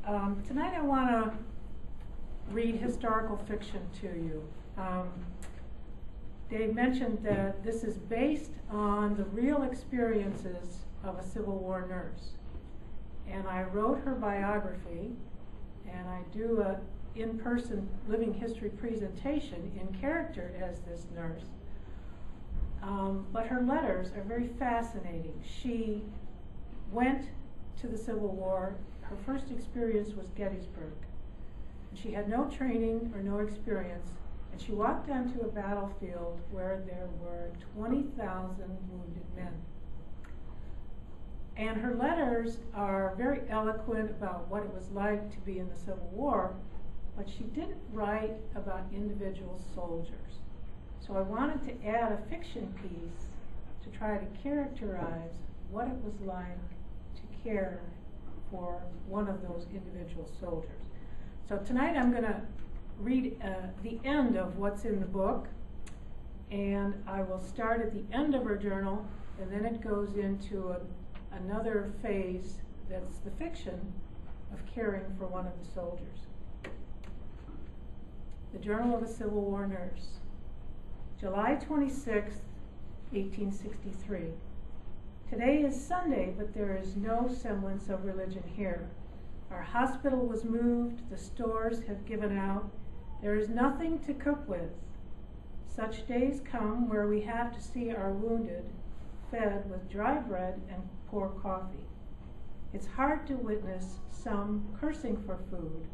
Tonight I want to read historical fiction to you. Dave mentioned that this is based on the real experiences of a Civil War nurse. And I wrote her biography, and I do a in-person living history presentation in character as this nurse. But her letters are very fascinating. She went to the Civil War. Her first experience was Gettysburg. And she had no training or no experience, and she walked onto a battlefield where there were 20,000 wounded men. And her letters are very eloquent about what it was like to be in the Civil War, but she didn't write about individual soldiers. So I wanted to add a fiction piece to try to characterize what it was like to care for one of those individual soldiers. So tonight I'm going to read the end of what's in the book, and I will start at the end of her journal, and then it goes into another phase that's the fiction of caring for one of the soldiers. The Journal of a Civil War Nurse. July 26, 1863. Today is Sunday, but there is no semblance of religion here. Our hospital was moved, the stores have given out, there is nothing to cook with. Such days come where we have to see our wounded fed with dry bread and poor coffee. It's hard to witness some cursing for food,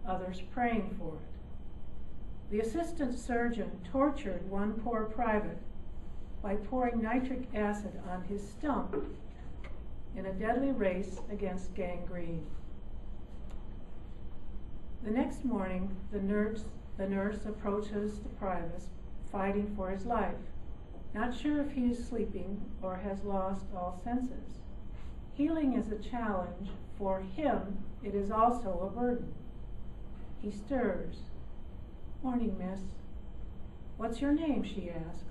others praying for it. The assistant surgeon tortured one poor private by pouring nitric acid on his stump in a deadly race against gangrene. The next morning, the nurse approaches the private, fighting for his life, not sure if he is sleeping or has lost all senses. Healing is a challenge. For him, it is also a burden. He stirs. "Morning, miss." "What's your name?" she asks.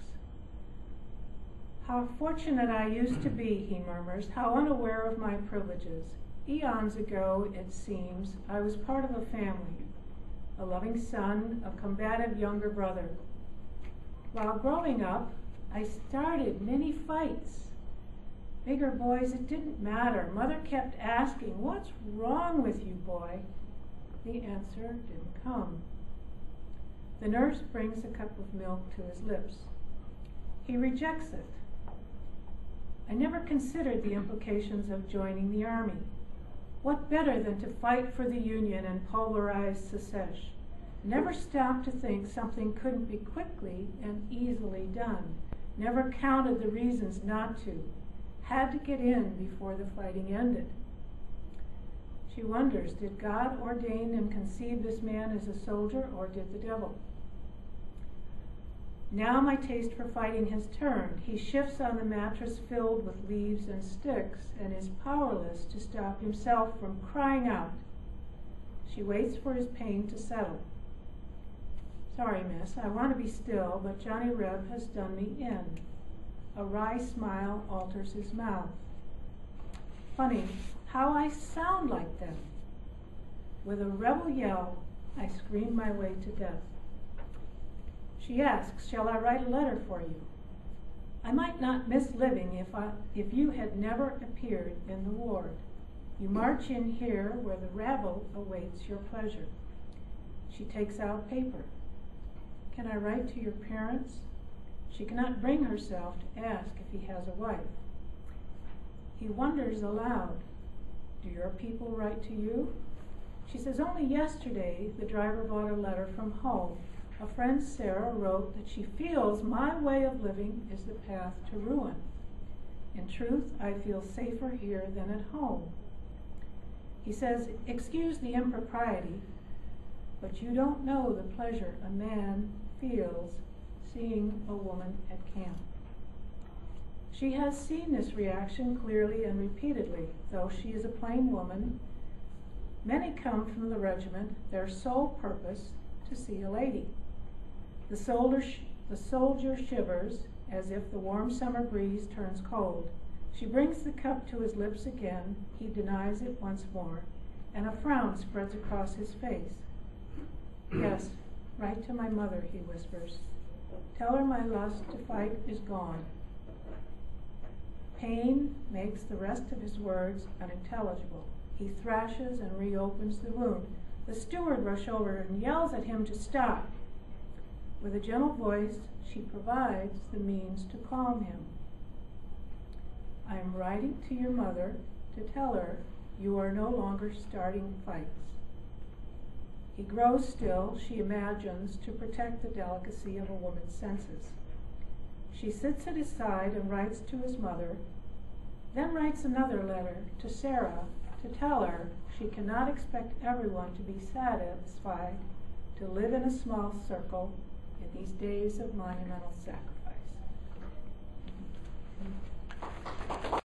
"How fortunate I used to be," he murmurs, "how unaware of my privileges. Eons ago, it seems, I was part of a family, a loving son, a combative younger brother. While growing up, I started many fights. Bigger boys, it didn't matter. Mother kept asking, 'What's wrong with you, boy?' The answer didn't come." The nurse brings a cup of milk to his lips. He rejects it. "I never considered the implications of joining the army. What better than to fight for the Union and pulverize secesh? Never stopped to think something couldn't be quickly and easily done. Never counted the reasons not to. Had to get in before the fighting ended." She wonders, did God ordain and conceive this man as a soldier, or did the devil? Now my taste for fighting has turned. He shifts on the mattress filled with leaves and sticks and is powerless to stop himself from crying out. She waits for his pain to settle. "Sorry, miss, I want to be still, but Johnny Reb has done me in." A wry smile alters his mouth. "Funny how I sound like them." With a rebel yell, I scream my way to death. She asks, "Shall I write a letter for you?" "I might not miss living if you had never appeared in the ward. You march in here where the rabble awaits your pleasure." She takes out paper. "Can I write to your parents?" She cannot bring herself to ask if he has a wife. He wonders aloud, "Do your people write to you?" She says, "Only yesterday the driver brought a letter from home. A friend, Sarah, wrote that she feels my way of living is the path to ruin. In truth, I feel safer here than at home." He says, "Excuse the impropriety, but you don't know the pleasure a man feels seeing a woman at camp." She has seen this reaction clearly and repeatedly, though she is a plain woman. Many come from the regiment, their sole purpose to see a lady. The soldier shivers as if the warm summer breeze turns cold. She brings the cup to his lips again. He denies it once more, and a frown spreads across his face. Yes, write to my mother, he whispers. Tell her my lust to fight is gone. Pain makes the rest of his words unintelligible. He thrashes and reopens the wound. The steward rushes over and yells at him to stop. With a gentle voice, she provides the means to calm him. I am writing to your mother to tell her you are no longer starting fights. He grows still, she imagines, to protect the delicacy of a woman's senses. She sits at his side and writes to his mother, then writes another letter to Sarah to tell her she cannot expect everyone to be satisfied to live in a small circle in these days of monumental sacrifice.